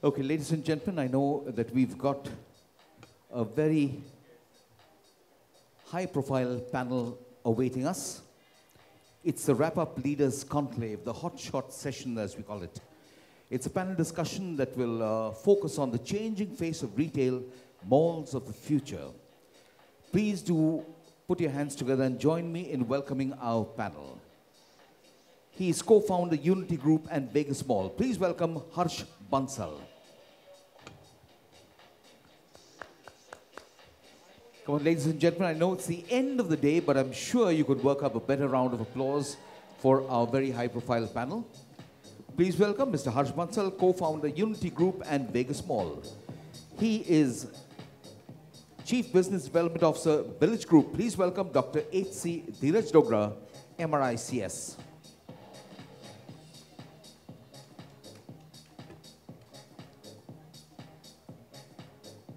Okay, ladies and gentlemen, I know that we've got a very high-profile panel awaiting us. It's the Wrap-Up Leaders Conclave, the hot shot session, as we call it. It's a panel discussion that will focus on the changing face of retail, malls of the future. Please do put your hands together and join me in welcoming our panel. He is co-founder Unity Group and Vegas Mall. Please welcome Harsh Bansal. Come on, ladies and gentlemen, I know it's the end of the day, but I'm sure you could work up a better round of applause for our very high-profile panel. Please welcome Mr. Harsh Bansal, co-founder Unity Group and Vegas Mall. He is Chief Business Development Officer, Village Group. Please welcome Dr. H.C. Dheeraj Dogra, MRICS.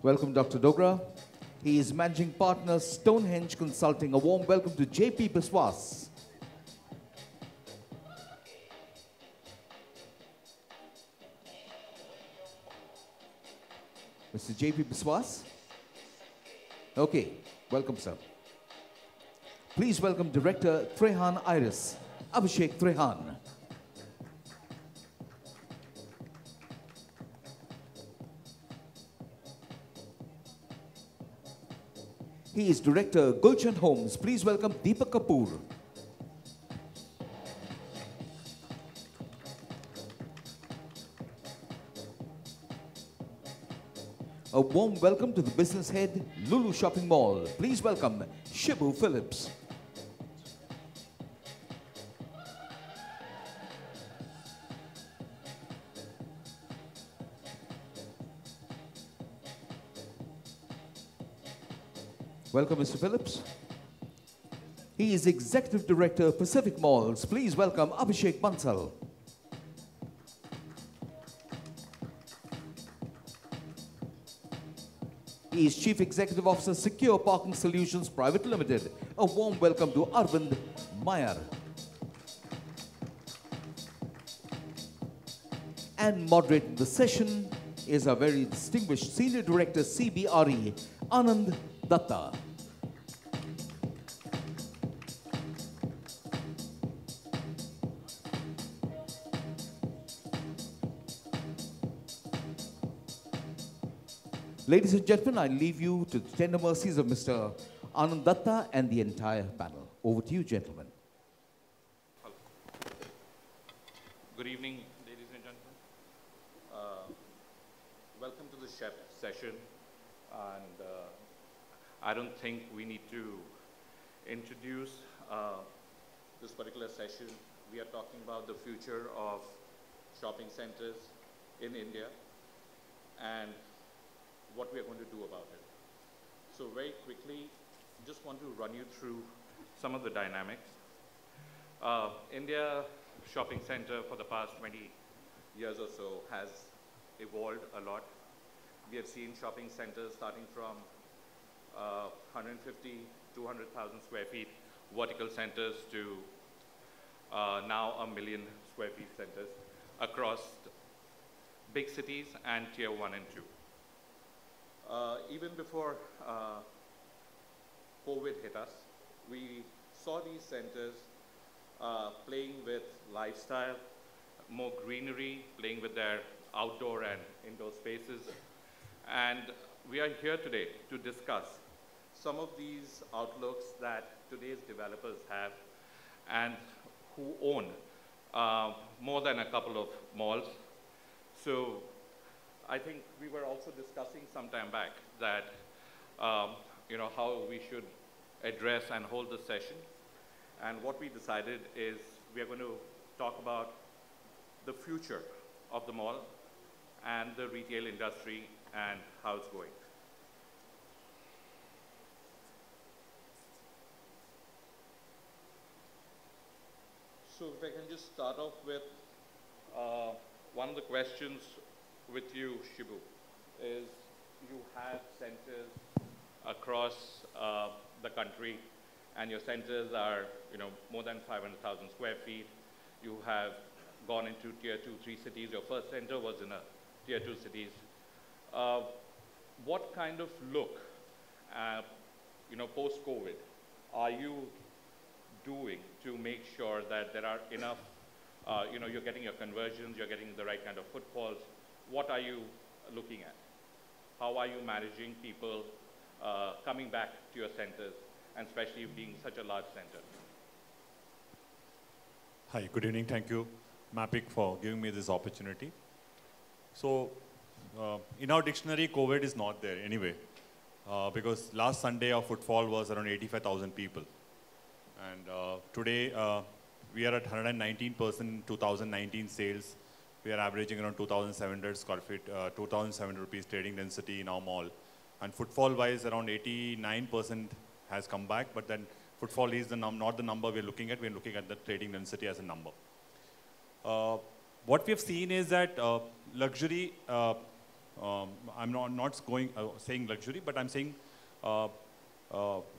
Welcome, Dr. Dogra. He is Managing Partner, Stonehenge Consulting. A warm welcome to J.P. Biswas. Mr. J.P. Biswas? Okay, welcome, sir. Please welcome Director Trehan Iris, Abhishek Trehan. He is Director Gulshan Homes. Please welcome Deepak Kapoor. A warm welcome to the business head, Lulu Shopping Mall. Please welcome Shibu Phillips. Welcome, Mr. Phillips. He is Executive Director, Pacific Malls. Please welcome Abhishek Bansal. He is Chief Executive Officer, Secure Parking Solutions Private Limited. A warm welcome to Arvind Mayar. And moderating the session is our very distinguished Senior Director, CBRE, Anand Datta. Ladies and gentlemen, I leave you to the tender mercies of Mr. Anand Datta and the entire panel. Over to you, gentlemen. Good evening, ladies and gentlemen. Welcome to the chef session. And I don't think we need to introduce this particular session. We are talking about the future of shopping centers in India and what we are going to do about it. So very quickly, just want to run you through some of the dynamics. India shopping center for the past 20 years or so has evolved a lot. We have seen shopping centers starting from 150, 200,000 square feet vertical centers to now 1 million square feet centers across big cities and tier 1 and 2. Even before COVID hit us, we saw these centers playing with lifestyle, more greenery, playing with their outdoor and indoor spaces. And we are here today to discuss some of these outlooks that today's developers have and who own more than a couple of malls. So I think we were also discussing some time back that, how we should address and hold the session. And what we decided is we are going to talk about the future of the mall and the retail industry and how it's going. So if I can just start off with one of the questions with you, Shibu, is you have centers across the country, and your centers are, more than 500,000 square feet. You have gone into tier 2, 3 cities. Your first center was in a tier 2 cities. Uh, what kind of look, post-COVID, are you doing to make sure that there are enough, you're getting your conversions, you're getting the right kind of footfalls? What are you looking at? How are you managing people coming back to your centers, and especially being such a large center? Hi, good evening. Thank you, Mappiq, for giving me this opportunity. So, in our dictionary, COVID is not there anyway, because last Sunday our footfall was around 85,000 people. And today we are at 119% 2019 sales. We are averaging around 2,700 square feet, 2,700 rupees trading density in our mall. And footfall wise, around 89% has come back, but then footfall is not the number we're looking at. We're looking at the trading density as a number. What we have seen is that luxury, I'm not saying luxury, but I'm saying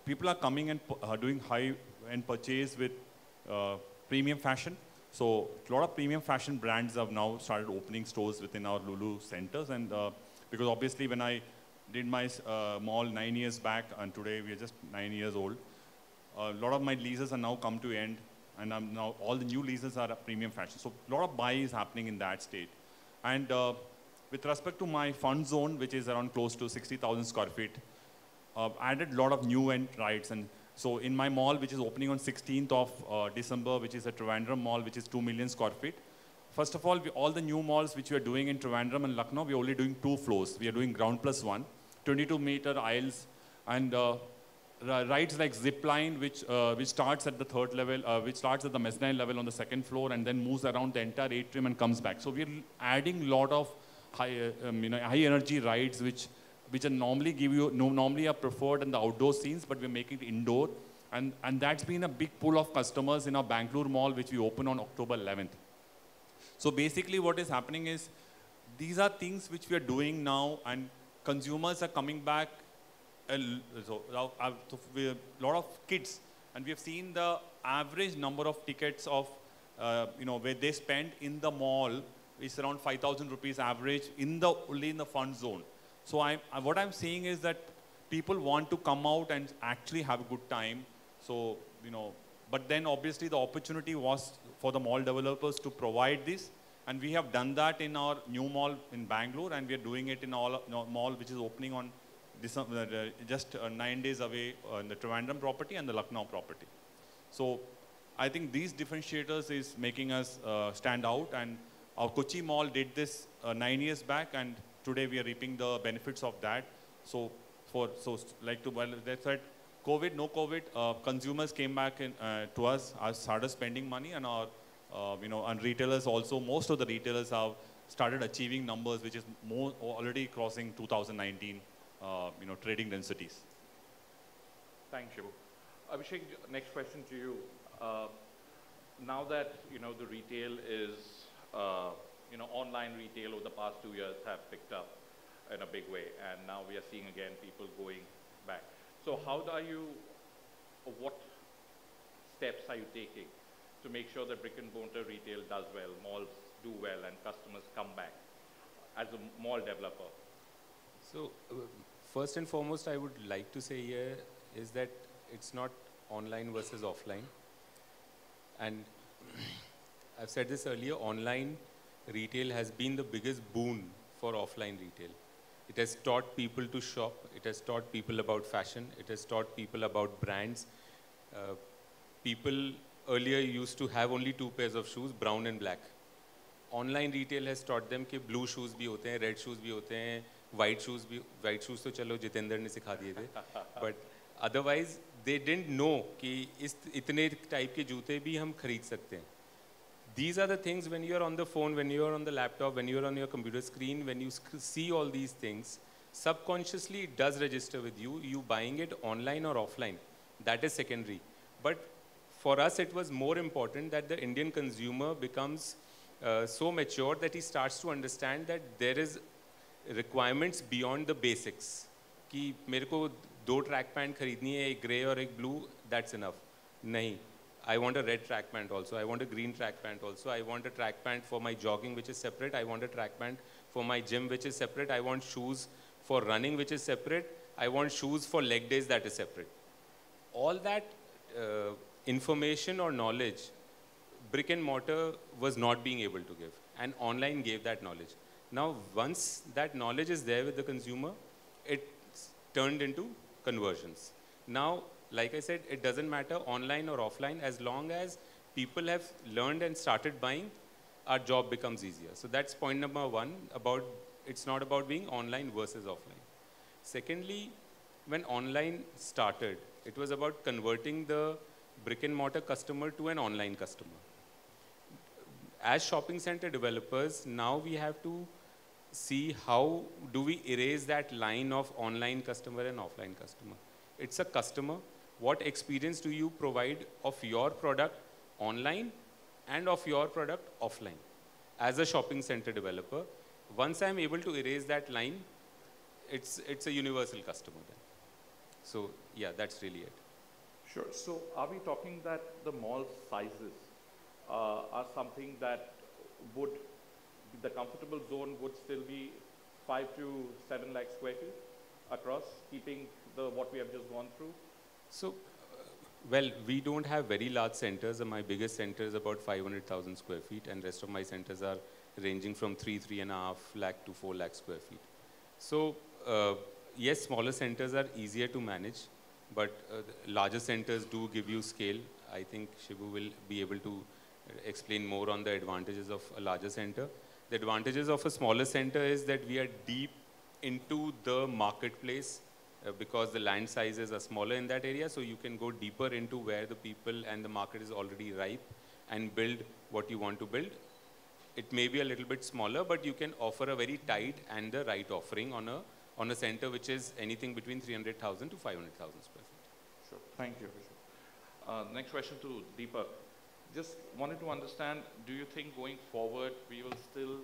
people are coming and doing high-end purchase with premium fashion. So a lot of premium fashion brands have now started opening stores within our Lulu centers. And because obviously when I did my mall 9 years back, and today we are just 9 years old, a lot of my leases are now come to end, and now all the new leases are premium fashion. So a lot of buy is happening in that state. And with respect to my fun zone, which is around close to 60,000 square feet, added a lot of new end rides. And so in my mall, which is opening on 16th of December, which is a Trivandrum mall, which is 2 million square feet. First of all the new malls which we are doing in Trivandrum and Lucknow, we're only doing 2 floors. We are doing ground plus 1, 22-meter aisles, and rides like zip line, which starts at the 3rd level, which starts at the mezzanine level on the 2nd floor, and then moves around the entire atrium and comes back. So we're adding a lot of high energy rides, which are normally are preferred in the outdoor scenes, but we're making it indoor, and that's been a big pull of customers in our Bangalore mall, which we open on October 11th. So basically, what is happening is these are things which we are doing now, and consumers are coming back. So a lot of kids, and we have seen the average number of tickets of where they spend in the mall is around 5,000 rupees average only in the fun zone. So what I'm saying is that people want to come out and actually have a good time. So but then obviously the opportunity was for the mall developers to provide this, and we have done that in our new mall in Bangalore, and we are doing it in all mall which is opening on just 9 days away in the Trivandrum property and the Lucknow property. So I think these differentiators is making us stand out, and our Kochi mall did this 9 years back, and today we are reaping the benefits of that. So that's right. COVID, no COVID, consumers came back to us, started spending money, and our and retailers also. Most of the retailers have started achieving numbers which is already crossing 2019. Trading densities. Thanks, Shibu. Abhishek, next question to you. Now that the retail is, online retail over the past 2 years have picked up in a big way, and now we are seeing again people going back. So what steps are you taking to make sure that brick and mortar retail does well, malls do well, and customers come back as a mall developer? So, first and foremost, I would like to say here is that it's not online versus offline. And I've said this earlier, online retail has been the biggest boon for offline retail. It has taught people to shop. It has taught people about fashion. It has taught people about brands. People earlier used to have only 2 pairs of shoes, brown and black. Online retail has taught them कि blue shoes भी होते हैं, red shoes भी होते हैं, white shoes तो चलो जितेंद्र ने सिखा दिए थे, but otherwise they didn't know कि इतने type के जूते भी हम खरीद सकते हैं. These are the things when you are on the phone, when you are on the laptop, when you are on your computer screen, when you see all these things, subconsciously it does register with you. You buying it online or offline, that is secondary. But for us, it was more important that the Indian consumer becomes so mature that he starts to understand that there is requirements beyond the basics. कि मेरे को 2 track pant खरीदनी है, एक grey और एक blue, that's enough. नहीं. I want a red track pant also. I want a green track pant also. I want a track pant for my jogging, which is separate. I want a track pant For my gym, which is separate, I want shoes for running, which is separate. I want shoes for leg days, that is separate. All that information or knowledge, brick and mortar was not being able to give, and online gave that knowledge. Now, once that knowledge is there with the consumer, it's turned into conversions. Now, like I said, it doesn't matter online or offline, as long as people have learned and started buying, our job becomes easier. So that's point number one, about it's not about being online versus offline. Secondly, when online started, it was about converting the brick and mortar customer to an online customer. As shopping center developers, now we have to see how do we erase that line of online customer and offline customer. It's a customer. What experience do you provide of your product online and of your product offline? As a shopping center developer, once I'm able to erase that line, it's a universal customer then. So yeah, that's really it. Sure. So are we talking that the mall sizes are something that would, the comfortable zone would still be 5 to 7 lakh square feet across, keeping what we have just gone through? So, well, we don't have very large centers. My biggest center is about 500,000 square feet, and rest of my centers are ranging from 3.5 lakh to 4 lakh square feet. So, yes, smaller centers are easier to manage, but larger centers do give you scale. I think Shibu will be able to explain more on the advantages of a larger center. The advantages of a smaller center is that we are deep into the marketplace because the land sizes are smaller in that area, so you can go deeper into where the people and the market is already ripe and build what you want to build. It may be a little bit smaller, but you can offer a very tight and the right offering on a center which is anything between 300,000 to 500,000 square feet. Sure, thank you. Next question to Deepak. Just wanted to understand, do you think going forward we will still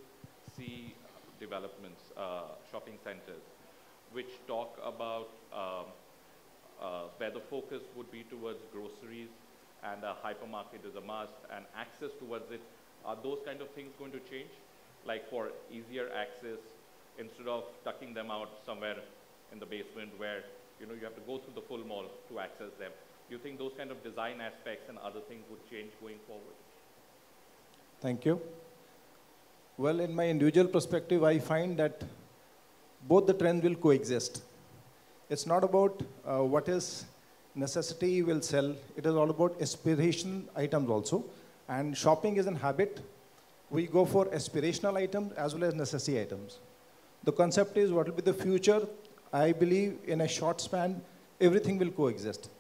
see developments, shopping centers, which talk about where the focus would be towards groceries and a hypermarket is a must and access towards it? Are those kind of things going to change? Like for easier access, instead of tucking them out somewhere in the basement where you have to go through the full mall to access them. Do you think those kind of design aspects and other things would change going forward? Thank you. Well, in my individual perspective, I find that both the trends will coexist. It's not about what is necessity will sell. It is all about aspirational items also. And shopping is a habit. We go for aspirational items as well as necessity items. The concept is what will be the future. I believe in a short span, everything will coexist.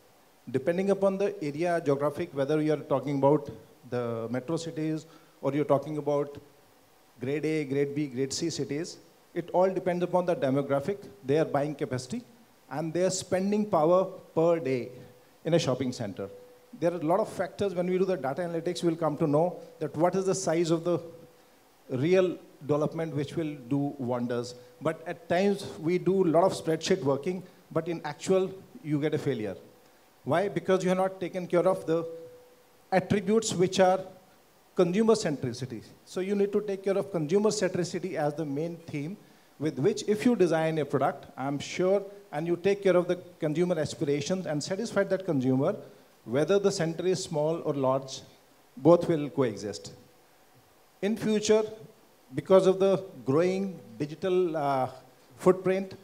Depending upon the area, geographic, whether you are talking about the metro cities or you're talking about grade A, grade B, grade C cities, it all depends upon the demographic, their buying capacity, and their spending power per day in a shopping center. There are a lot of factors. When we do the data analytics, we'll come to know that what is the size of the real development which will do wonders. But at times, we do a lot of spreadsheet working, but in actual, you get a failure. Why? Because you have not taken care of the attributes which are consumer centricity. So you need to take care of consumer centricity as the main theme, with which if you design a product, I'm sure, and you take care of the consumer aspirations and satisfy that consumer, whether the center is small or large, both will coexist. In future, because of the growing digital footprint,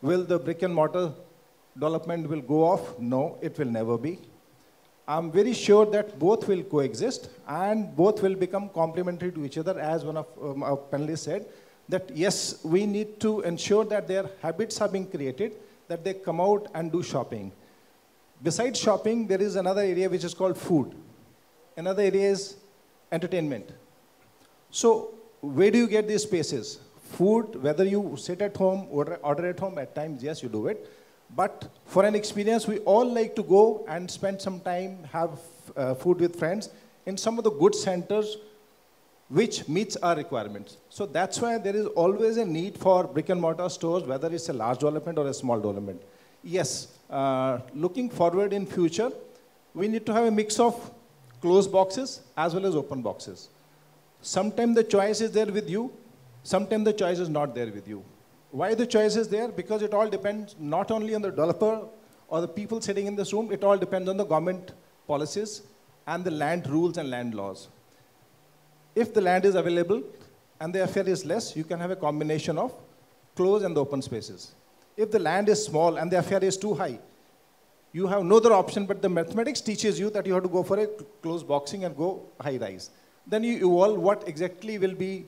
will the brick and mortar development will go off? No, it will never be. I'm very sure that both will coexist and both will become complementary to each other, as one of our panelists said, that yes, we need to ensure that their habits are being created, that they come out and do shopping. Besides shopping, there is another area which is called food. Another area is entertainment. So where do you get these spaces? Food, whether you sit at home or order at home, at times, yes, you do it. But for an experience, we all like to go and spend some time, have food with friends in some of the good centers which meets our requirements. So that's why there is always a need for brick and mortar stores, whether it's a large development or a small development. Yes, looking forward in future, we need to have a mix of closed boxes as well as open boxes. Sometimes the choice is there with you. sometimes the choice is not there with you. Why the choice is there? Because it all depends not only on the developer or the people sitting in this room, it all depends on the government policies and the land rules and land laws. If the land is available and the FAR is less, you can have a combination of closed and the open spaces. If the land is small and the FAR is too high, you have no other option, but the mathematics teaches you that you have to go for a closed boxing and go high rise. Then you evolve what exactly will be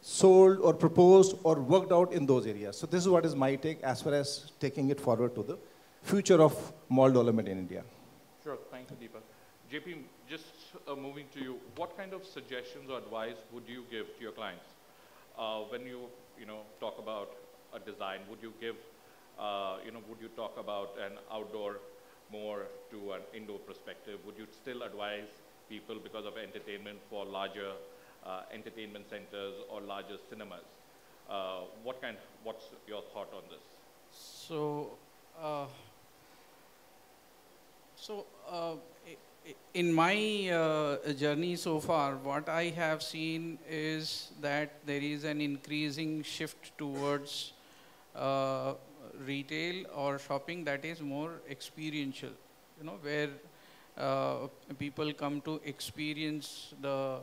sold or proposed or worked out in those areas. So this is what is my take as far as taking it forward to the future of mall development in India. Sure, thank you, Deepak. JP, just moving to you, what kind of suggestions or advice would you give to your clients when you talk about a design? Would you give, would you talk about an outdoor more to an indoor perspective? Would you still advise people because of entertainment for larger entertainment centers or larger cinemas? What's your thought on this? In my journey so far, what I have seen is that there is an increasing shift towards retail or shopping that is more experiential, where people come to experience the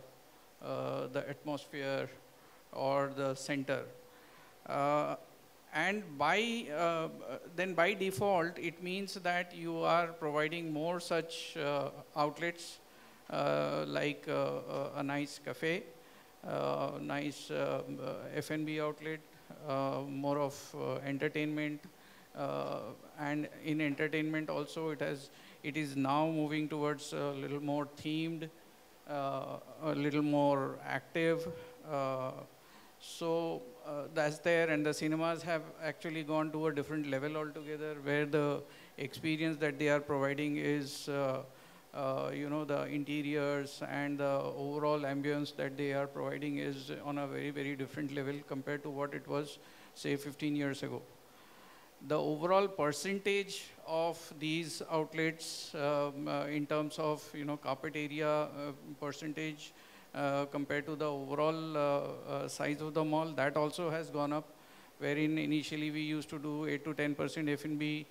atmosphere or the center. And then by default, it means that you are providing more such outlets like a nice cafe, nice F&B outlet, more of entertainment, and in entertainment also it is now moving towards a little more themed, a little more active. So that's there, and the cinemas have actually gone to a different level altogether, where the experience that they are providing is, the interiors and the overall ambience that they are providing is on a very, very different level compared to what it was, say, 15 years ago. The overall percentage of these outlets in terms of, carpet area percentage, compared to the overall size of the mall, that also has gone up, wherein initially we used to do 8 to 10% F&B.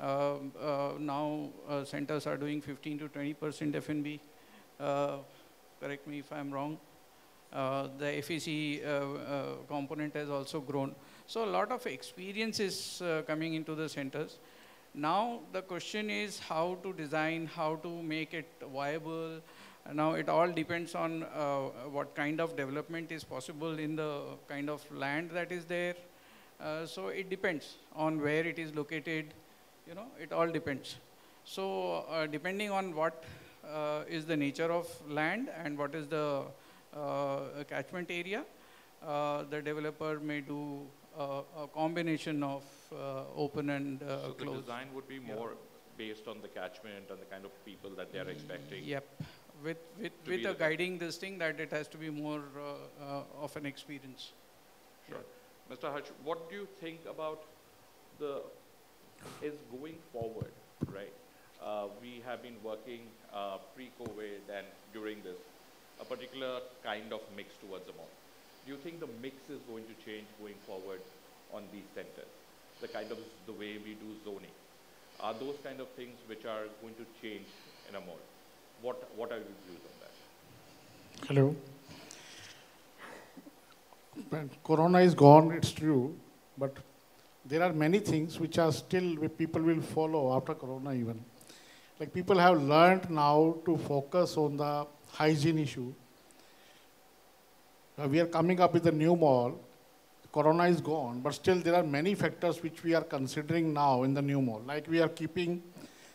Now centers are doing 15 to 20% F&B. Correct me if I'm wrong. The FEC component has also grown. So a lot of experience is coming into the centers. Now the question is how to design, how to make it viable. Now it all depends on what kind of development is possible in the kind of land that is there. So it depends on where it is located, it all depends. So depending on what is the nature of land and what is the catchment area, the developer may do a combination of open and so closed. The design would be more based on the catchment and the kind of people that they are expecting. Yep. With a guiding this thing that it has to be more of an experience. Sure. Yeah. Mr. Harsh, what do you think about is going forward, right? We have been working pre-COVID and during this, a particular kind of mix towards the mall. Do you think the mix is going to change going forward on these centers? The way we do zoning. Are those kind of things which are going to change in a mall? What are your views on that? Hello. When Corona is gone, it's true, but there are many things which are still people will follow after Corona even. Like people have learned now to focus on the hygiene issue. We are coming up with a new mall. Corona is gone, but still there are many factors which we are considering now in the new mall. Like we are keeping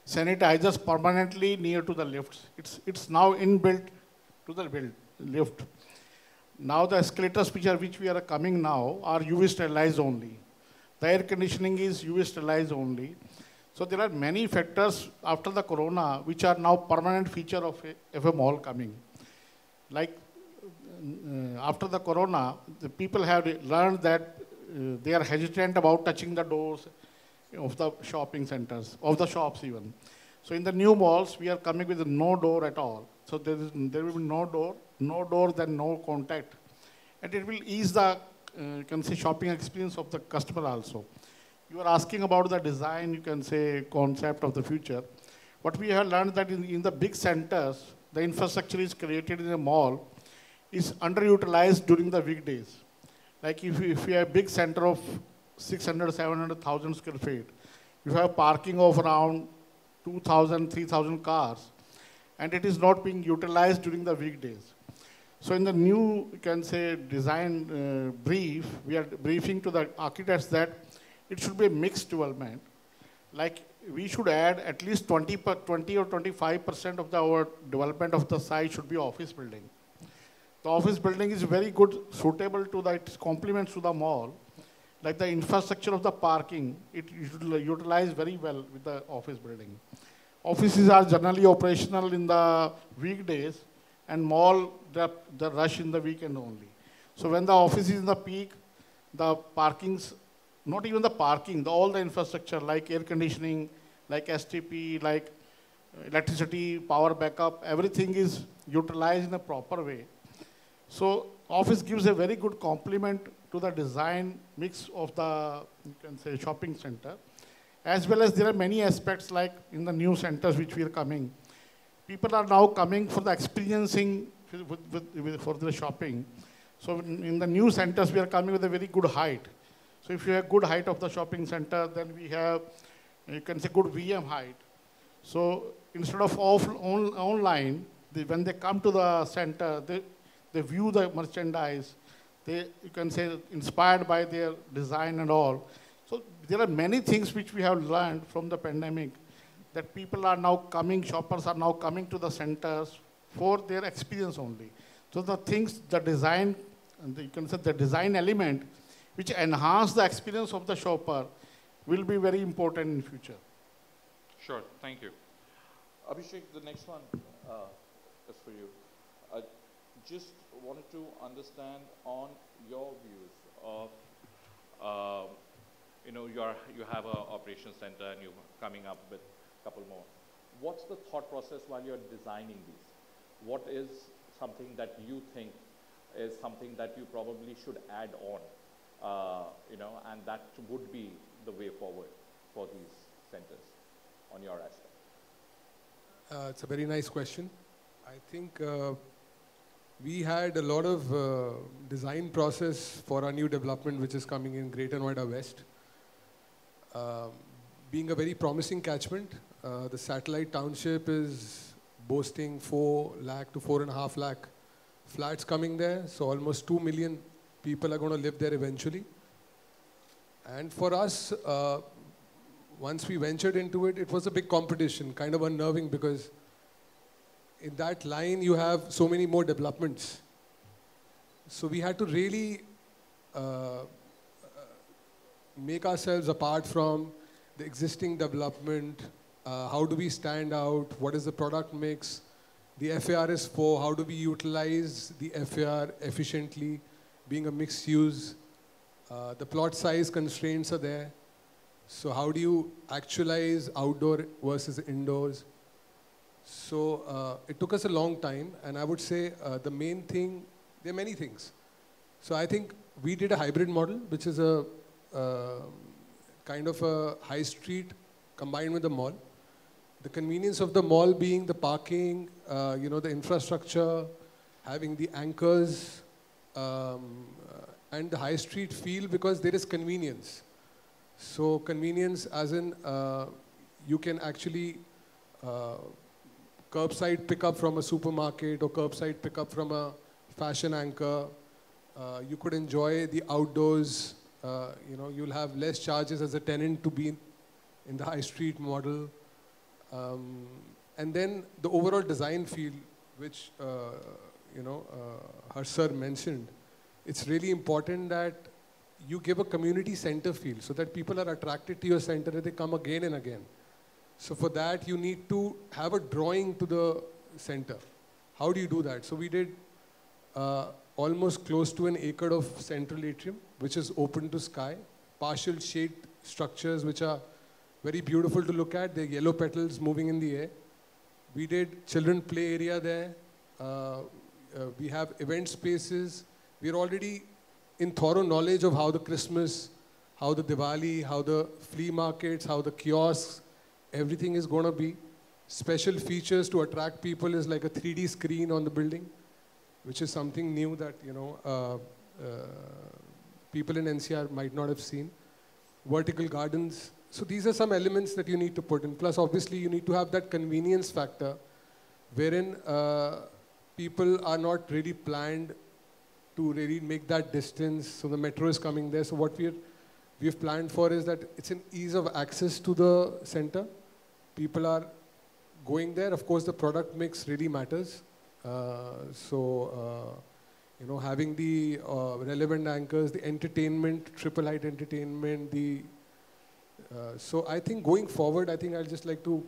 sanitizers permanently near to the lifts. It's now inbuilt to the lift. Now the escalators which we are coming now are UV sterilized only. The air conditioning is UV sterilized only. So there are many factors after the Corona which are now permanent feature of a mall coming. Like after the Corona, the people have learned that they are hesitant about touching the doors of the shopping centers, of the shops even. So in the new malls, we are coming with no door at all. So there will be no door, then no contact. and it will ease the you can say shopping experience of the customer also. You are asking about the design, you can say concept of the future. What we have learned that in the big centers, the infrastructure is created in a mall is underutilized during the weekdays. Like if you have a big center of 600, 700,000 square feet, you have parking of around 2,000, 3,000 cars, and it is not being utilized during the weekdays. So in the new, you can say, design brief, we are briefing to the architects that it should be a mixed development. Like we should add at least 20 or 25% of our development of the site should be office building. The office building is very good, suitable to the, it complements to the mall. Like the infrastructure of the parking, it utilized very well with the office building. Offices are generally operational in the weekdays, and mall, the rush in the weekend only. So when the office is in the peak, the parkings, not even the parking, all the infrastructure like air conditioning, like STP, like electricity, power backup, everything is utilized in a proper way. So office gives a very good complement to the design mix of the, you can say, shopping center. As well as there are many aspects like in the new centers which we are coming. People are now coming for the experiencing for the shopping. So in the new centers, we are coming with a very good height. So if you have good height of the shopping center, then we have, you can say, good VM height. So instead of online, when they come to the center, they view the merchandise. You can say, inspired by their design and all. So there are many things which we have learned from the pandemic that people are now coming, shoppers are now coming to the centers for their experience only. So the things, the design, and you can say the design element, which enhance the experience of the shopper, will be very important in future. Sure, thank you. Abhishek, the next one is for you. Just wanted to understand on your views of, you have an operations center and you're coming up with a couple more. What's the thought process while you're designing these? What is something that you think is something that you probably should add on, and that would be the way forward for these centers on your aspect? It's a very nice question. I think we had a lot of design process for our new development which is coming in Greater Noida West. Being a very promising catchment, the satellite township is boasting 4 lakh to 4.5 lakh flats coming there. So almost 2 million people are going to live there eventually. And for us, once we ventured into it, it was a big competition, kind of unnerving because in that line you have so many more developments. So we had to really make ourselves apart from the existing development. How do we stand out? What is the product mix? The FAR is 4. How do we utilize the FAR efficiently, being a mixed use? The plot size constraints are there. So how do you actualize outdoor versus indoors? So it took us a long time, and I would say the main thing, there are many things. So I think we did a hybrid model, which is a kind of a high street combined with the mall. The convenience of the mall being the parking, the infrastructure, having the anchors, and the high street feel because there is convenience. So convenience as in you can actually curbside pick up from a supermarket or curbside pick up from a fashion anchor. You could enjoy the outdoors. You'll have less charges as a tenant to be in the high street model. And then the overall design feel, which her sir mentioned, it's really important that you give a community center feel so that people are attracted to your center and they come again and again. So for that, you need to have a drawing to the center. How do you do that? So we did almost close to an acre of central atrium, which is open to sky, partial shade structures which are very beautiful to look at. They're yellow petals moving in the air. We did children play area there. We have event spaces. we're already in thorough knowledge of how the Christmas, how the Diwali, how the flea markets, how the kiosks, everything is going to be. Special features to attract people is like a 3D screen on the building, which is something new that, people in NCR might not have seen. Vertical gardens. So these are some elements that you need to put in. Plus, obviously, you need to have that convenience factor wherein people are not really planned to really make that distance. So the metro is coming there. So what we've planned for is that it's an ease of access to the center. People are going there. Of course, the product mix really matters. Having the relevant anchors, the entertainment, triple height entertainment, so I think going forward, I think I'll just like to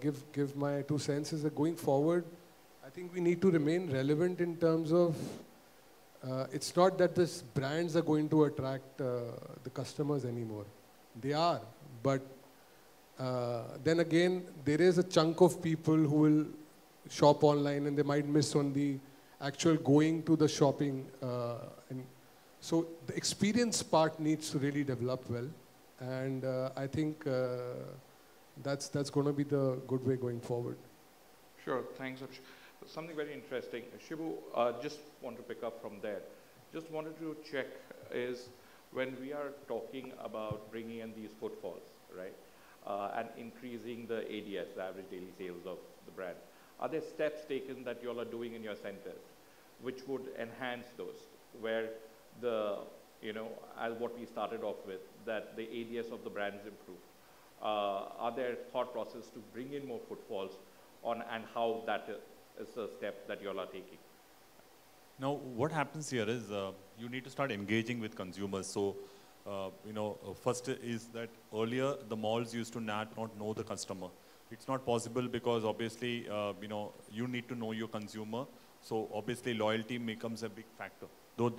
give my 2 cents is that going forward, I think we need to remain relevant in terms of, it's not that these brands are going to attract the customers anymore. They are, but then again, there is a chunk of people who will shop online and they might miss on the actual going to the shopping. And so the experience part needs to really develop well. And I think that's going to be the good way going forward. Sure, thanks. Something very interesting. Shibu, just want to pick up from there. Just wanted to check is when we are talking about bringing in these footfalls, right, and increasing the ADS, the average daily sales of the brand, are there steps taken that you all are doing in your centers which would enhance those, where the, as what we started off with, that the ADS of the brands improve? Are there thought process to bring in more footfalls on, and how that is a step that you all are taking? Now, what happens here is you need to start engaging with consumers. So, first is that earlier the malls used to not know the customer. It's not possible because obviously, you need to know your consumer. So obviously loyalty becomes a big factor. Though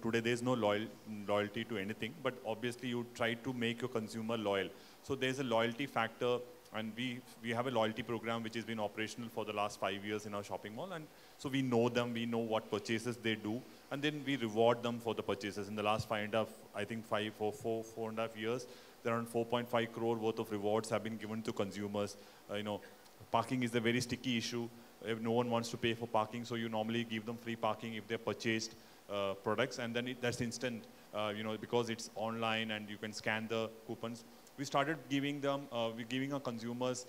today there's no loyalty to anything, but obviously you try to make your consumer loyal. So there's a loyalty factor, and we have a loyalty program which has been operational for the last 5 years in our shopping mall. And so we know them, we know what purchases they do, and then we reward them for the purchases. In the last 4.5 years, around 4.5 crore worth of rewards have been given to consumers. Parking is a very sticky issue. If no one wants to pay for parking, so you normally give them free parking if they purchased products, and then that's instant, because it's online and you can scan the coupons. We started giving them, giving our consumers,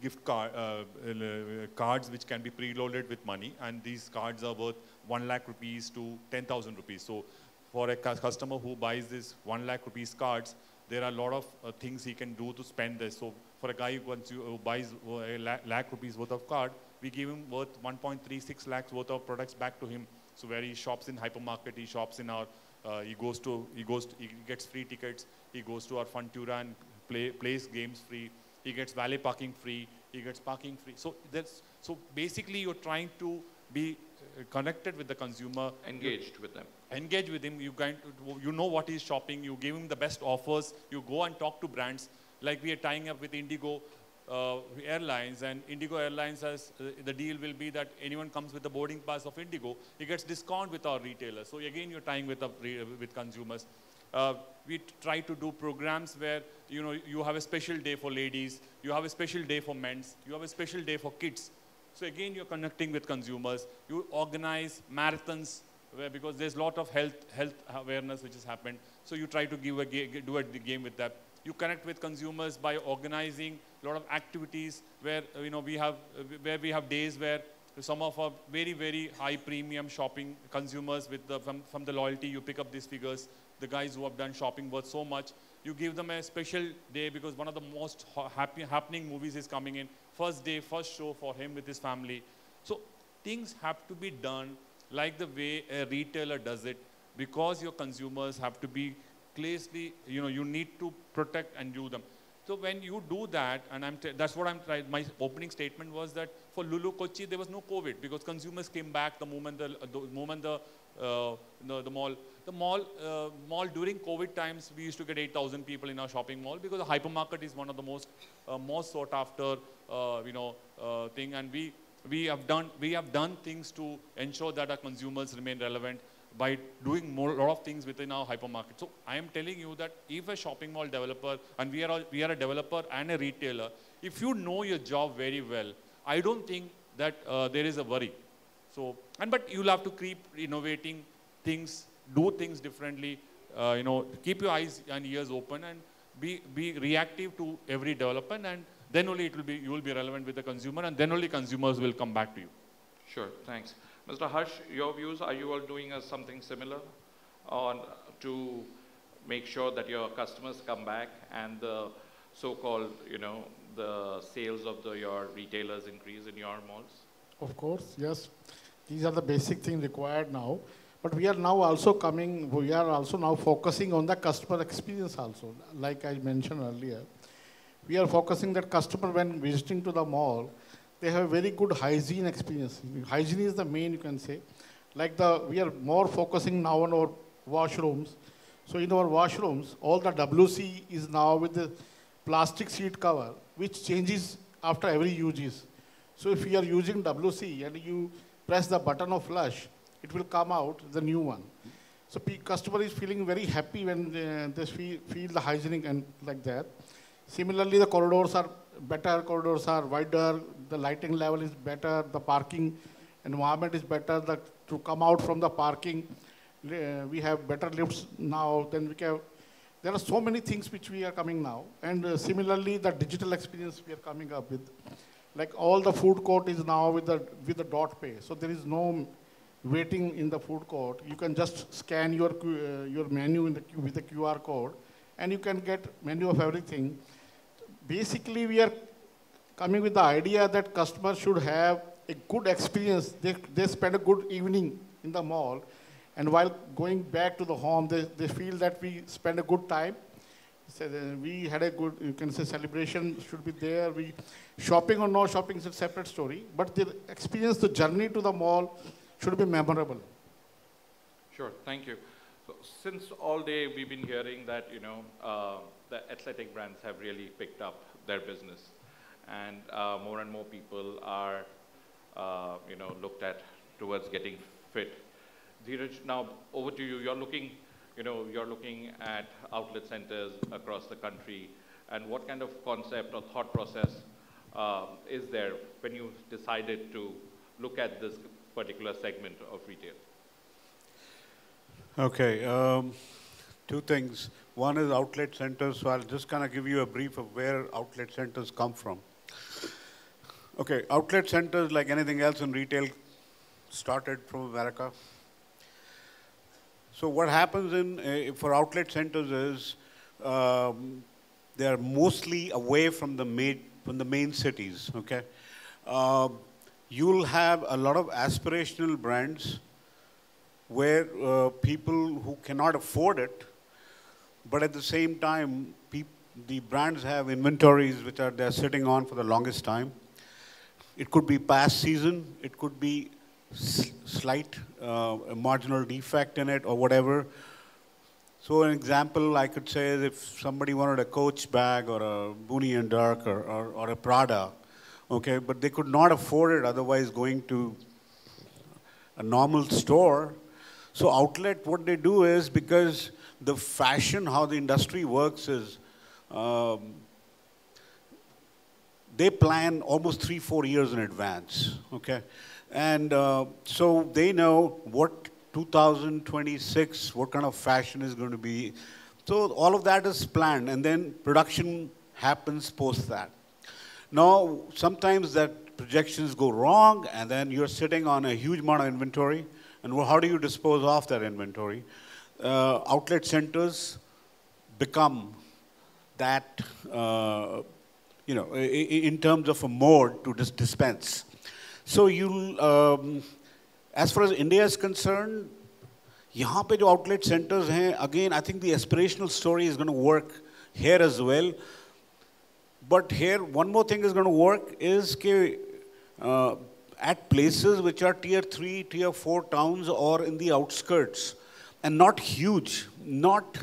gift cards which can be preloaded with money, and these cards are worth 1 lakh rupees to 10,000 rupees. So for a customer who buys this 1 lakh rupees cards, there are a lot of things he can do to spend this. So for a guy who buys a lakh rupees worth of card, we give him worth 1.36 lakhs worth of products back to him. So where he shops in hypermarket, he shops in our, he gets free tickets, he goes to our Funtura and plays games free, he gets valet parking free, he gets parking free. So basically you're trying to be connected with the consumer. Engaged with them. Engage with him, you know what he's shopping, you give him the best offers, you go and talk to brands. Like we are tying up with Indigo Airlines, and Indigo Airlines has, the deal will be that anyone comes with the boarding pass of Indigo, he gets discount with our retailers. So again, you're tying with consumers. We try to do programs where, you have a special day for ladies, you have a special day for men's, you have a special day for kids. So again, you're connecting with consumers. You organize marathons, because there's a lot of health awareness which has happened. So you try to do a game with that. You connect with consumers by organizing a lot of activities where we have days where some of our very, very high premium shopping consumers from the loyalty, you pick up these figures, the guys who have done shopping worth so much, you give them a special day because one of the most happening movies is coming in. First day, first show for him with his family. So things have to be done like the way a retailer does it, because your consumers have to be closely, you need to protect and do them. So when you do that, and that's what I'm trying, my opening statement was that for Lulu Kochi, there was no COVID because consumers came back the moment the mall during COVID times, we used to get 8,000 people in our shopping mall because the hypermarket is one of the most sought after, thing. And we have done things to ensure that our consumers remain relevant by doing a lot of things within our hypermarket. So I am telling you that if a shopping mall developer, and we are a developer and a retailer, if you know your job very well, I don't think that there is a worry. So, but you'll have to keep innovating things, do things differently, keep your eyes and ears open and be reactive to every development, and then only you will be relevant with the consumer, and then only consumers will come back to you. Sure, thanks. Mr. Harsh, your views, are you all doing something similar to make sure that your customers come back and the so-called, the sales of your retailers increase in your malls? Of course, yes. These are the basic things required now. But we are now also now focusing on the customer experience also. Like I mentioned earlier, we are focusing that customer when visiting to the mall, they have a very good hygiene experience. Hygiene is the main, you can say. We are more focusing now on our washrooms. So in our washrooms, all the WC is now with the plastic seat cover, which changes after every use. So if you are using WC and you press the button of flush, it will come out the new one. So customer is feeling very happy when they feel the hygienic and like that. Similarly, the corridors are better, corridors are wider, the lighting level is better, the parking environment is better. To come out from the parking, we have better lifts now. There are so many things which we are coming now. And similarly, the digital experience we are coming up with. Like all the food court is now with the dot pay. So there is no waiting in the food court. You can just scan your menu with the QR code, and you can get menu of everything. Basically, we are coming with the idea that customers should have a good experience. They spend a good evening in the mall, and while going back to the home, they feel that we spend a good time. So we had a good, you can say, celebration should be there. Shopping or no shopping is a separate story, but the experience, the journey to the mall should be memorable. Sure, thank you. So since all day we've been hearing that, the athletic brands have really picked up their business, and more and more people are, looked at towards getting fit. Dheeraj, now over to you. You're looking at outlet centers across the country, and what kind of concept or thought process is there when you decided to look at this particular segment of retail? Okay, two things. One is outlet centers, so I'll just kind of give you a brief of where outlet centers come from. Okay, outlet centers, like anything else in retail, started from America. So what happens for outlet centers is they are mostly away from the main cities. Okay, you'll have a lot of aspirational brands where people who cannot afford it, but at the same time, the brands have inventories which they're sitting on for the longest time. It could be past season, it could be slight marginal defect in it or whatever. So an example I could say is if somebody wanted a Coach bag or a Booney and Dark or a Prada, okay, but they could not afford it otherwise going to a normal store. So outlet, what they do is, because the fashion, how the industry works is, they plan almost 3-4 years in advance, okay? And so they know what 2026, what kind of fashion is going to be. So all of that is planned, and then production happens post that. Now, sometimes that projections go wrong, and then you're sitting on a huge amount of inventory, and how do you dispose of that inventory? Outlet centers become that, in terms of a mode to dispense. So as far as India is concerned, यहाँ पे जो outlet centers हैं, again, I think the aspirational story is going to work here as well. But here, one more thing is going to work is at places which are tier 3, tier 4 towns or in the outskirts, and not huge, not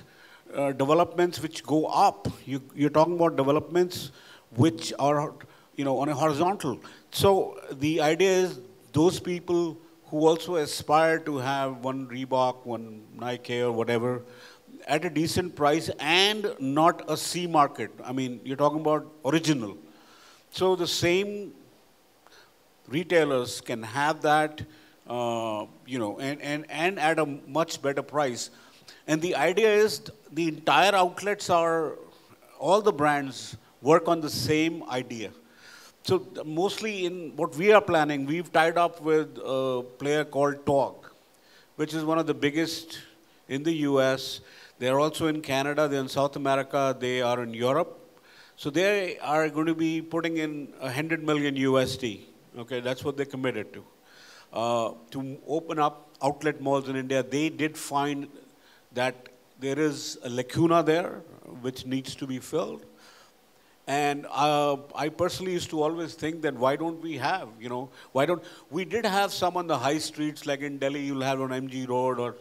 developments which go up. You're talking about developments which are on a horizontal. So the idea is those people who also aspire to have one Reebok, one Nike or whatever, at a decent price and not a C market. I mean, you're talking about original. So the same retailers can have that, and at a much better price. And the idea is the entire outlets all the brands work on the same idea. So mostly in what we are planning, we've tied up with a player called TOG, which is one of the biggest in the US. They're also in Canada, they're in South America, they are in Europe. So they are going to be putting in 100 million USD. Okay, that's what they committed to open up outlet malls in India. They did find that there is a lacuna there which needs to be filled. And I personally used to always think that why don't we have, we did have some on the high streets, like in Delhi, you'll have on MG Road or,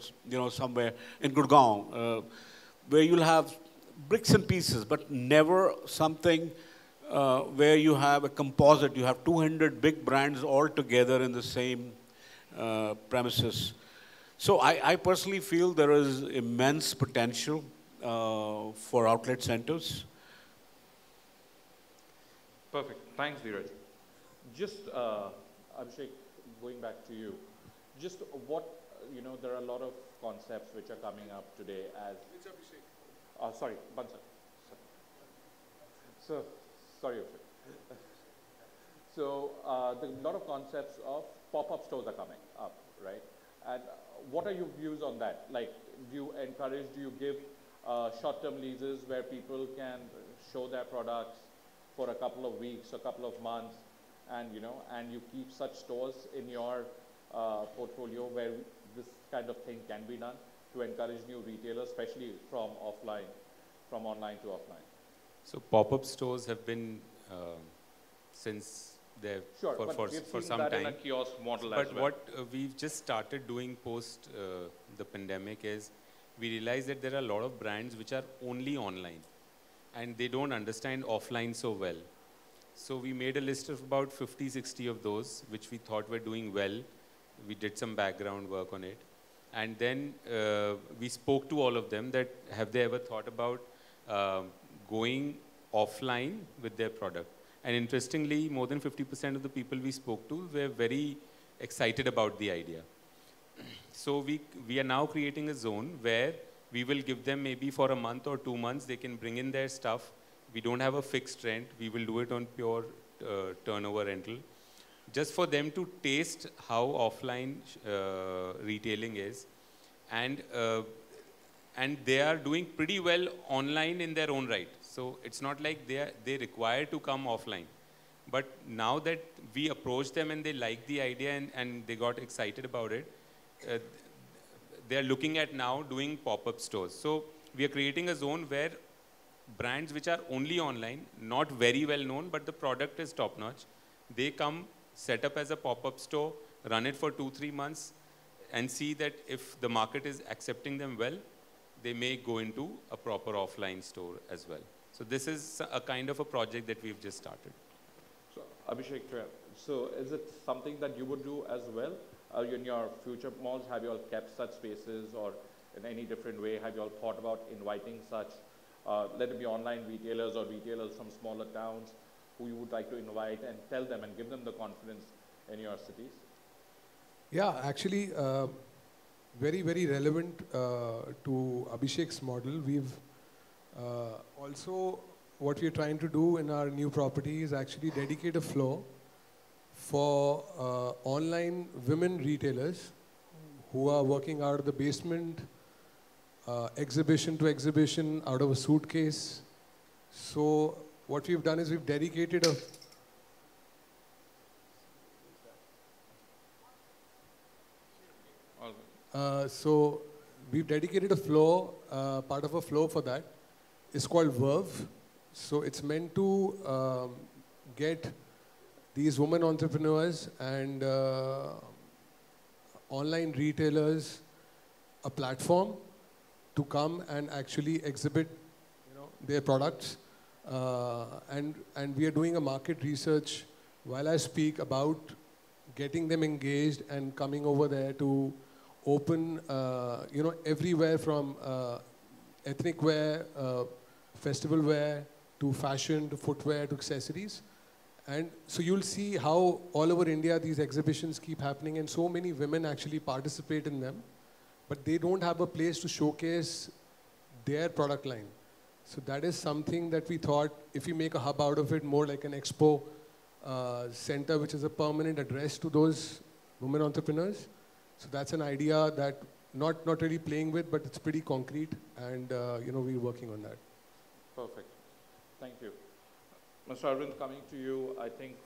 somewhere in Gurgaon, where you'll have bricks and pieces, but never something where you have a composite. You have 200 big brands all together in the same premises. So I personally feel there is immense potential for outlet centers. Perfect. Thanks, Dheeraj. Just, Abhishek, going back to you, just what, there are a lot of concepts which are coming up today as... Which Abhishek? Sorry, Bansal. So, sorry, Abhishek. So, a lot of concepts of pop-up stores are coming up, right? And what are your views on that? Like, do you give short-term leases where people can show their products for a couple of weeks, a couple of months, and and you keep such stores in your portfolio where this kind of thing can be done to encourage new retailers, especially from online to offline? So pop-up stores have been since there for some time. In a kiosk model but as well. what we've just started doing post the pandemic is we realized that there are a lot of brands which are only online and they don't understand offline so well. So we made a list of about 50, 60 of those which we thought were doing well. We did some background work on it. And then we spoke to all of them that have they ever thought about going offline with their product. And interestingly, more than 50% of the people we spoke to were very excited about the idea. So we are now creating a zone where we will give them maybe for a month or 2 months, they can bring in their stuff. We don't have a fixed rent. We will do it on pure turnover rental. Just for them to taste how offline retailing is. And they are doing pretty well online in their own right. So it's not like they require to come offline. But now that we approach them and they like the idea and they got excited about it, they are looking at now doing pop-up stores. So we are creating a zone where brands which are only online, not very well known, but the product is top-notch, they come, set up as a pop-up store, run it for 2-3 months, and see that if the market is accepting them well, they may go into a proper offline store as well. So this is a kind of a project that we've just started. So Abhishek, so is it something that you would do as well? In your future malls, have you all kept such spaces, or in any different way, have you all thought about inviting such, let it be online retailers or retailers from smaller towns who you would like to invite and tell them and give them the confidence in your cities? Yeah, actually, very, very relevant to Abhishek's model. We've also, what we're trying to do in our new property is actually dedicate a floor for online women retailers who are working out of the basement, exhibition to exhibition, out of a suitcase. So what we've done is we've dedicated so we've dedicated a floor, part of a floor for that. It's called Verve. So it's meant to get these women entrepreneurs and online retailers a platform to come and actually exhibit their products And we are doing a market research while I speak about getting them engaged and coming over there to open, everywhere from ethnic wear, festival wear, to fashion, to footwear, to accessories. And so you'll see how all over India these exhibitions keep happening, and so many women actually participate in them, but they don't have a place to showcase their product line. So that is something that we thought, if we make a hub out of it, more like an expo center, which is a permanent address to those women entrepreneurs. So that's an idea that not really playing with, but it's pretty concrete, and we're working on that. Perfect. Thank you. Mr. Arvind, coming to you, I think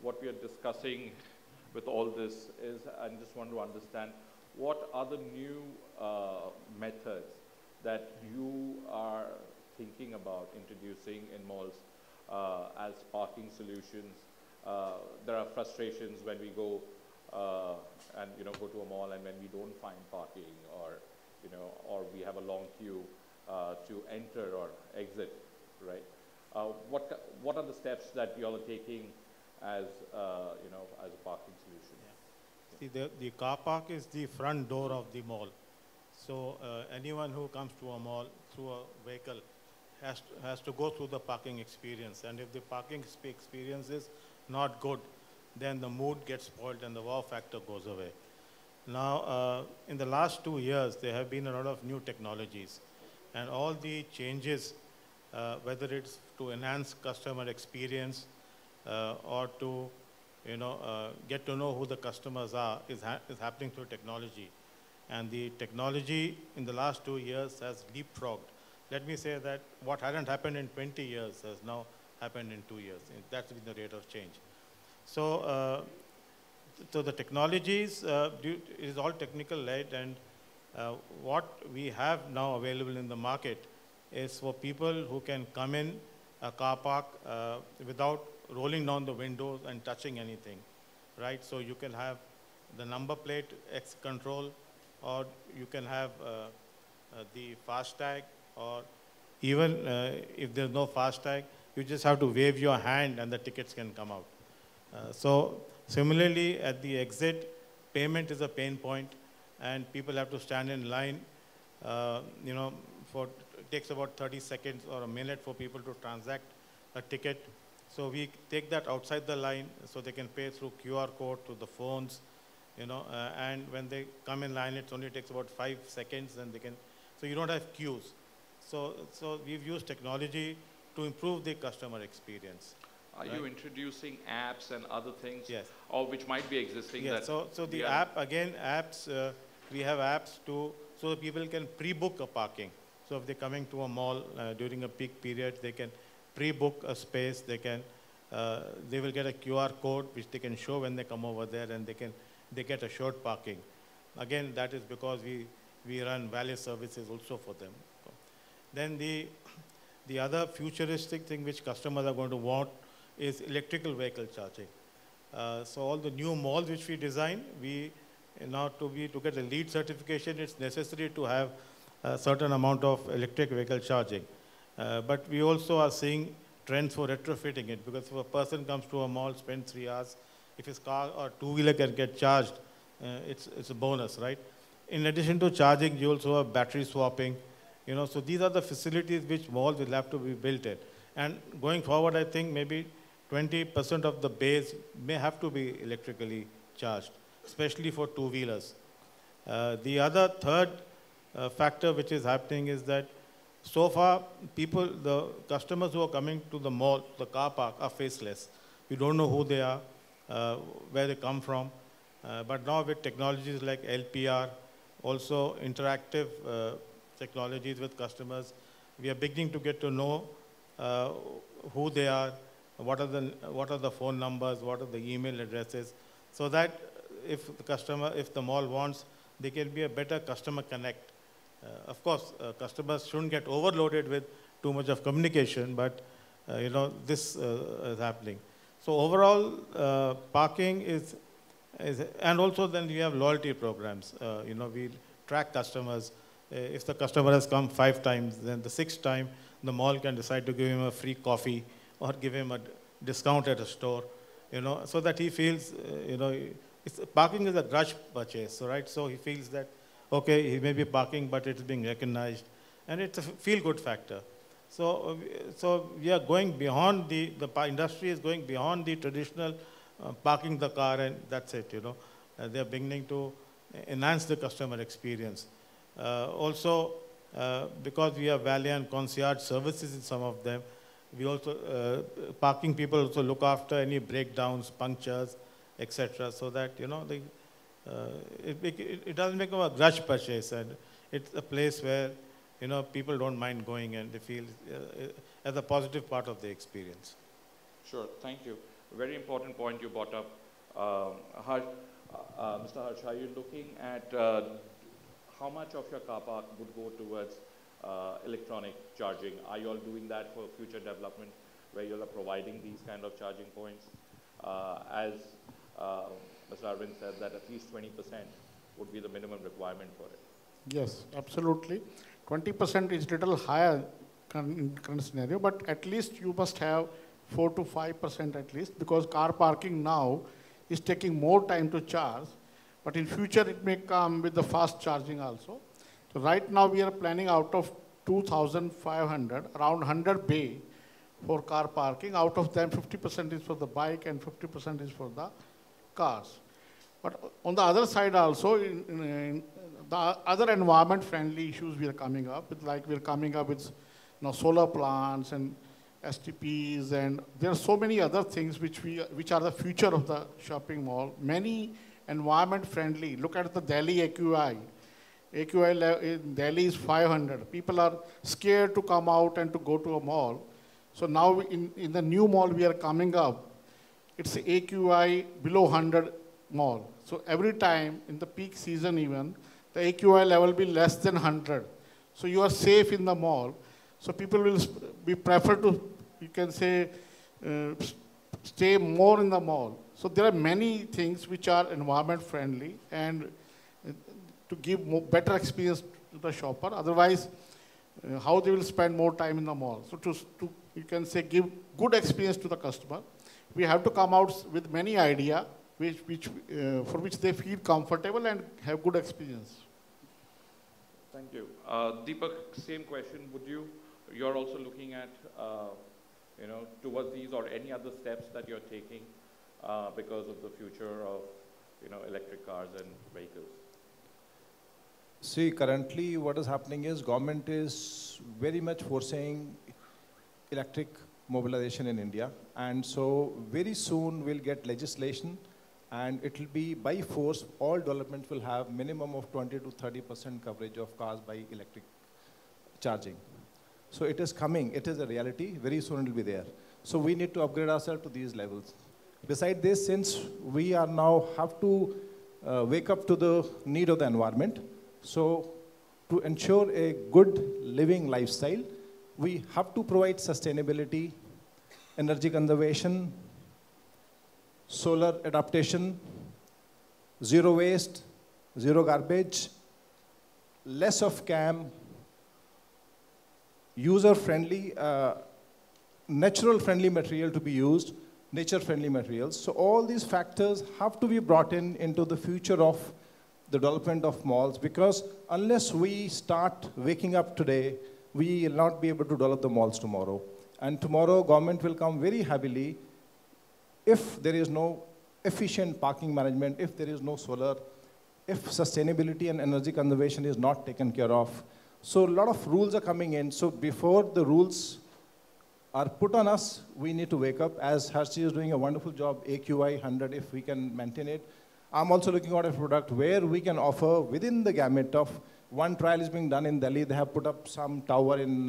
what we are discussing with all this is, I just want to understand, what are the new methods that you are thinking about introducing in malls as parking solutions? There are frustrations when we go and go to a mall, and when we don't find parking, or we have a long queue to enter or exit, right? What are the steps that you all are taking as as a parking solution? Yeah. See, the car park is the front door of the mall. So anyone who comes to a mall through a vehicle has to go through the parking experience. And if the parking experience is not good, then the mood gets spoiled and the wow factor goes away. Now, in the last 2 years, there have been a lot of new technologies. And all the changes, whether it's to enhance customer experience or to get to know who the customers are, is happening through technology. And the technology in the last 2 years has leapfrogged. Let me say that what hadn't happened in 20 years has now happened in 2 years. That's been the rate of change. So, so the technologies is all technical led, and what we have now available in the market is for people who can come in a car park without rolling down the windows and touching anything, right? So you can have the number plate X control, or you can have the FASTag, or even if there's no FASTag, you just have to wave your hand and the tickets can come out. So similarly, at the exit, payment is a pain point, and people have to stand in line. It takes about 30 seconds or a minute for people to transact a ticket. So we take that outside the line, so they can pay through QR code to the phones, and when they come in line, it only takes about 5 seconds, and they can. So you don't have queues. So we've used technology to improve the customer experience. Are you introducing apps and other things? Yes. Or which might be existing? Yes. So the app, again, apps, we have apps so that people can pre-book a parking. So if they're coming to a mall during a peak period, they can pre-book a space. They will get a QR code which they can show when they come over there, and they get assured parking. Again, that is because we run valet services also for them. Then the other futuristic thing which customers are going to want is electrical vehicle charging. So all the new malls which we design, to get a LEED certification, it's necessary to have a certain amount of electric vehicle charging. But we also are seeing trends for retrofitting it, because if a person comes to a mall, spends 3 hours, if his car or two-wheeler can get charged, it's a bonus, right? In addition to charging, you also have battery swapping. So these are the facilities which malls will have to be built in. And going forward, I think maybe 20% of the bays may have to be electrically charged, especially for two-wheelers. The other third factor which is happening is that so far, the customers who are coming to the mall, the car park, are faceless. We don't know who they are, where they come from. But now with technologies like LPR, also interactive technologies with customers, we are beginning to get to know who they are, what are the phone numbers, what are the email addresses, so that if the mall wants, there can be a better customer connect. Of course, customers shouldn't get overloaded with too much of communication, but this is happening. So overall, parking and also then we have loyalty programs. We track customers. if the customer has come 5 times, then the 6th time, the mall can decide to give him a free coffee or give him a discount at a store, so that he feels, parking is a grudge purchase, right? So he feels that, okay, he may be parking, but it's being recognized, and it's a feel-good factor. So we are going beyond the industry is going beyond the traditional parking the car and that's it, they're beginning to enhance the customer experience. Also, because we have valet and concierge services in some of them, we also, parking people also look after any breakdowns, punctures, etc. So that, it doesn't become a grudge purchase, and it's a place where, people don't mind going and they feel as a positive part of the experience. Sure, thank you. Very important point you brought up. Mr. Harsh, are you looking at how much of your car park would go towards electronic charging? Are you all doing that for future development where you are providing these kind of charging points? As Mr. Arvind said, that at least 20% would be the minimum requirement for it. Yes, absolutely. 20% is little higher in current scenario, but at least you must have 4 to 5% at least, because car parking now is taking more time to charge, but in future it may come with the fast charging also. So right now we are planning out of 2,500, around 100 bay for car parking. Out of them, 50% is for the bike and 50% is for the cars. But on the other side also, in the other environment-friendly issues we are coming up with, like we're coming up with solar plants and STPs, and there are so many other things which are the future of the shopping mall. Many environment-friendly. Look at the Delhi AQI. AQI in Delhi is 500. People are scared to come out and to go to a mall. So now in the new mall we are coming up, it's AQI below 100 mall. So every time in the peak season even, the AQI level will be less than 100. So you are safe in the mall. So people will be prefer to, you can say, stay more in the mall. So there are many things which are environment friendly and to give better experience to the shopper. Otherwise, how they will spend more time in the mall. So to you can say give good experience to the customer, we have to come out with many ideas for which they feel comfortable and have good experience. Thank you. Deepak, same question. You're also looking at, towards these or any other steps that you're taking because of the future of, electric cars and vehicles? See, currently what is happening is government is very much forcing electric mobilization in India. And so very soon we'll get legislation, and it will be by force, all developments will have minimum of 20 to 30% coverage of cars by electric charging. So it is coming, it is a reality, very soon it will be there. So we need to upgrade ourselves to these levels. Besides this, since we are now have to wake up to the need of the environment, so to ensure a good living lifestyle, we have to provide sustainability, energy conservation, solar adaptation, zero waste, zero garbage, less of CAM, user-friendly, natural-friendly material to be used, nature-friendly materials. So all these factors have to be brought into the future of the development of malls, because unless we start waking up today, we will not be able to develop the malls tomorrow. And tomorrow, government will come very heavily if there is no efficient parking management, if there is no solar, if sustainability and energy conservation is not taken care of. So a lot of rules are coming in. So before the rules are put on us, we need to wake up. As Harshi is doing a wonderful job, AQI 100, if we can maintain it. I'm also looking at a product where we can offer within the gamut of, one trial is being done in Delhi. They have put up some tower in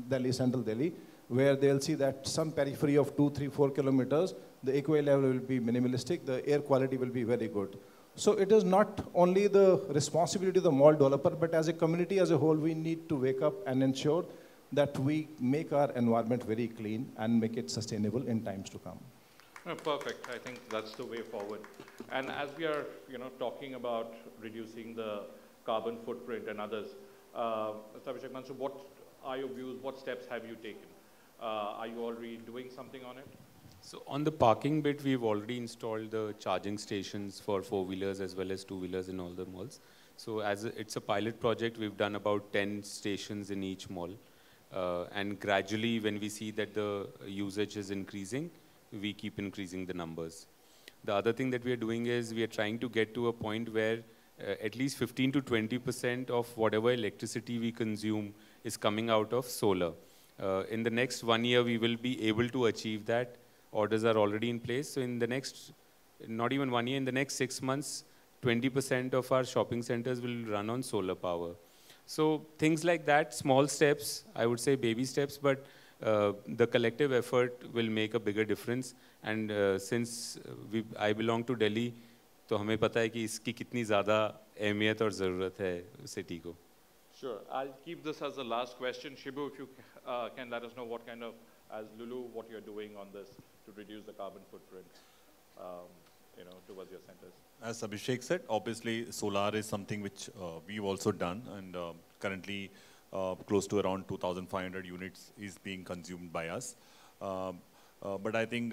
Delhi, central Delhi, where they'll see that some periphery of 2, 3, 4 kilometers, the AQI level will be minimalistic, the air quality will be very good. So it is not only the responsibility of the mall developer, but as a community as a whole, we need to wake up and ensure that we make our environment very clean and make it sustainable in times to come. Perfect. I think that's the way forward. And as we are, talking about reducing the carbon footprint and others, Mr. Abhishek Mansur, what are your views? What steps have you taken? Are you already doing something on it? So on the parking bit, we've already installed the charging stations for four-wheelers as well as two-wheelers in all the malls. So it's a pilot project, we've done about 10 stations in each mall. And gradually, when we see that the usage is increasing, we keep increasing the numbers. The other thing that we are doing is we are trying to get to a point where at least 15 to 20% of whatever electricity we consume is coming out of solar. In the next 1 year, we will be able to achieve that. Orders are already in place. So in the next, not even 1 year, in the next 6 months, 20% of our shopping centers will run on solar power. So things like that, small steps, I would say baby steps, but the collective effort will make a bigger difference. And since I belong to Delhi, तो हमें पता है कि इसकी कितनी ज़्यादा अहमियत और ज़रूरत है सिटी को. Sure. I'll keep this as the last question. Shibu, if you can let us know what kind of, as Lulu, what you're doing on this to reduce the carbon footprint, towards your centers. As Abhishek said, obviously solar is something which we've also done, and currently close to around 2,500 units is being consumed by us. But I think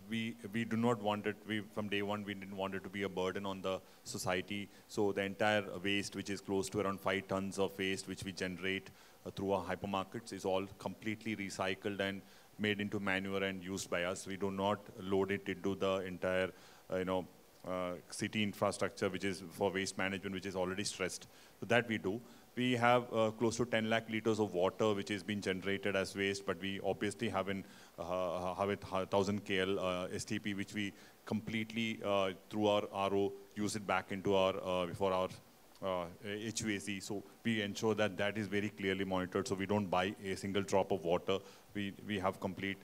we do not want it. From day one we didn't want it to be a burden on the society. So the entire waste, which is close to around 5 tons of waste, which we generate through our hypermarkets, is all completely recycled and made into manure and used by us. We do not load it into the entire, city infrastructure, which is for waste management, which is already stressed. So that we do. We have close to 10 lakh liters of water, which is being generated as waste, but we obviously have 1,000 KL STP, which we completely, through our RO, use it back into our, for our HVAC. So we ensure that that is very clearly monitored, so we don't buy a single drop of water. We have complete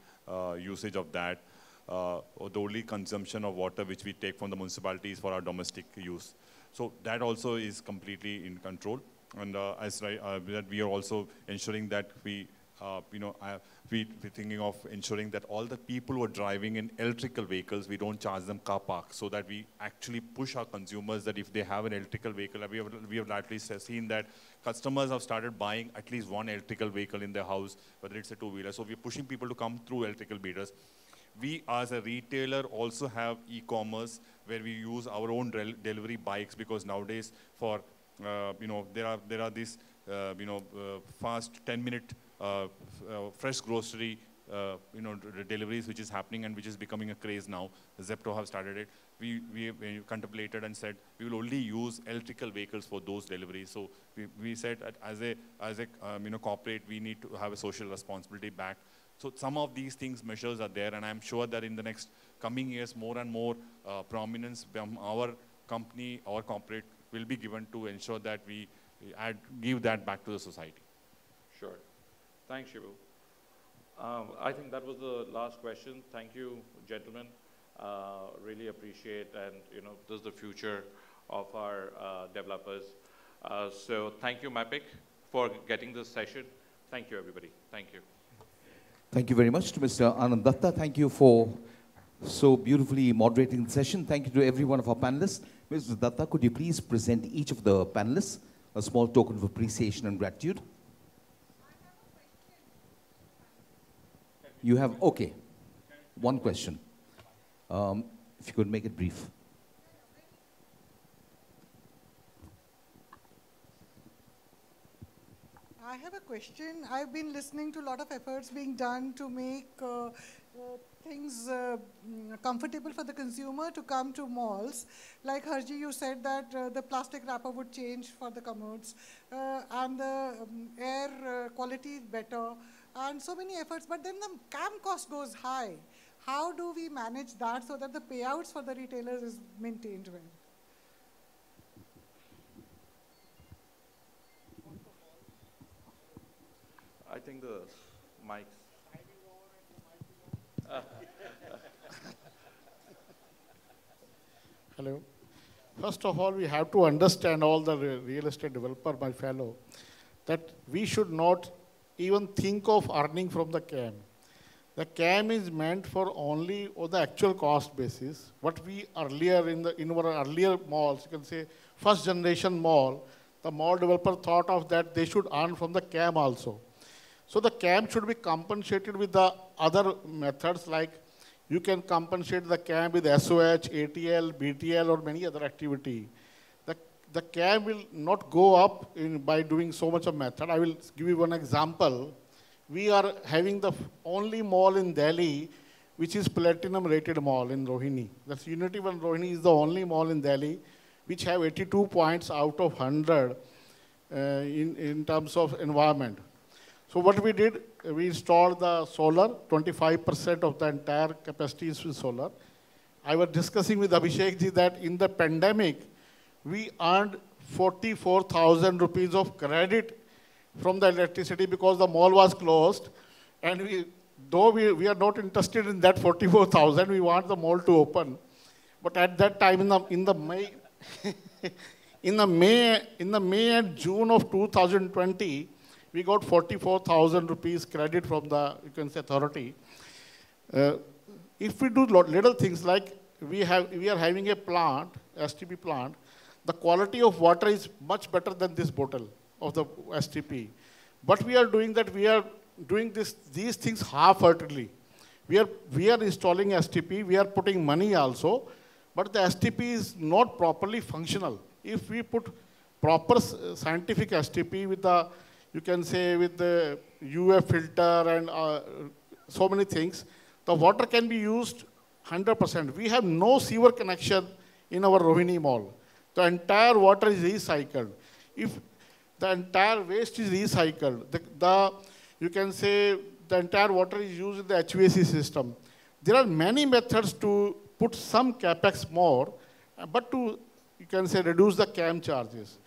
usage of that. The only consumption of water which we take from the municipality is for our domestic use. So that also is completely in control. And we are also ensuring that we're thinking of ensuring that all the people who are driving in electrical vehicles, we don't charge them car park, so that we actually push our consumers that if they have an electrical vehicle, we have at least seen that customers have started buying at least one electrical vehicle in their house, whether it's a two-wheeler. So we're pushing people to come through electrical meters. We as a retailer also have e-commerce where we use our own delivery bikes, because nowadays for there are these fast 10-minute fresh grocery deliveries which is happening and which is becoming a craze now. Zepto have started it. We contemplated and said we will only use electrical vehicles for those deliveries. So we said that as a corporate, we need to have a social responsibility back. So some of these measures are there, and I'm sure that in the next coming years, more and more prominence from our company, our corporate, will be given to ensure that we give that back to the society. Sure. Thanks, Shivu. I think that was the last question. Thank you, gentlemen. Really appreciate, and this is the future of our developers. So thank you, MAPIC, for getting this session. Thank you, everybody. Thank you. Thank you very much to Mr. Anand Datta. Thank you for so beautifully moderating the session. Thank you to every one of our panelists. Mr. Datta, could you please present each of the panelists a small token of appreciation and gratitude? You have, okay, one question. If you could make it brief. I have a question. I've been listening to a lot of efforts being done to make things comfortable for the consumer to come to malls. Like Harji, you said that the plastic wrapper would change for the commodes, and the air quality is better, and so many efforts, but then the CAM cost goes high. How do we manage that so that the payouts for the retailers is maintained well? I think the mics. Hello. First of all, we have to understand, all the real estate developer, my fellow, that we should not even think of earning from the CAM. The CAM is meant for only on the actual cost basis. What we earlier in our earlier malls, you can say first generation mall, the mall developer thought of that they should earn from the CAM also. So the CAM should be compensated with the other methods, like you can compensate the CAM with SOH, ATL, BTL, or many other activity. The CAM will not go up by doing so much of method. I will give you one example. We are having the only mall in Delhi which is platinum rated mall in Rohini. That's Unity One Rohini is the only mall in Delhi which have 82 points out of 100 in terms of environment. So what we did, we installed the solar, 25% of the entire capacity is with solar. I was discussing with Abhishek ji that in the pandemic, we earned 44,000 rupees of credit from the electricity because the mall was closed. And though we are not interested in that 44,000, we want the mall to open. But at that time, in the May, in the May and June of 2020, we got 44,000 rupees credit from the, you can say, authority. If we do little things like we are having a plant, STP plant, the quality of water is much better than this bottle of the STP. But we are doing that, we are doing these things half-heartedly. We are installing STP, we are putting money also, but the STP is not properly functional. If we put proper scientific STP with the, you can say with the UF filter and so many things, the water can be used 100%. We have no sewer connection in our Rohini Mall. The entire water is recycled. If the entire waste is recycled, you can say the entire water is used in the HVAC system. There are many methods to put some capex more, but to, you can say, reduce the CAM charges.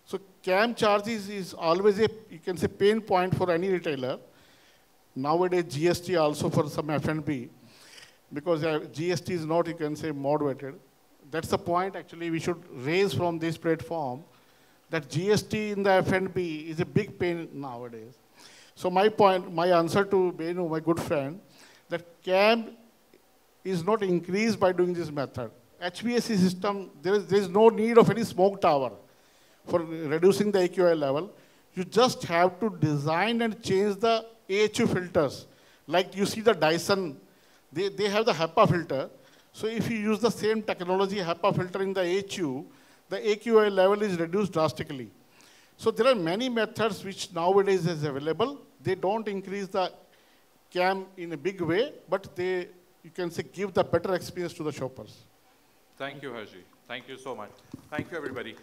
So CAM charges is always a, you can say, pain point for any retailer. Nowadays, GST also for some F&B, because GST is not, you can say, moderated. That's the point actually we should raise from this platform, that GST in the F&B is a big pain nowadays. So my point, my answer to Benu, my good friend, that CAM is not increased by doing this method. HVAC system, there is no need of any smoke tower for reducing the AQI level. You just have to design and change the AHU filters. Like you see the Dyson, they have the HEPA filter. So if you use the same technology, HEPA filter in the AHU, the AQI level is reduced drastically. So there are many methods which nowadays is available. They don't increase the CAM in a big way, but they, you can say, give the better experience to the shoppers. Thank you, Harji. Thank you so much. Thank you, everybody.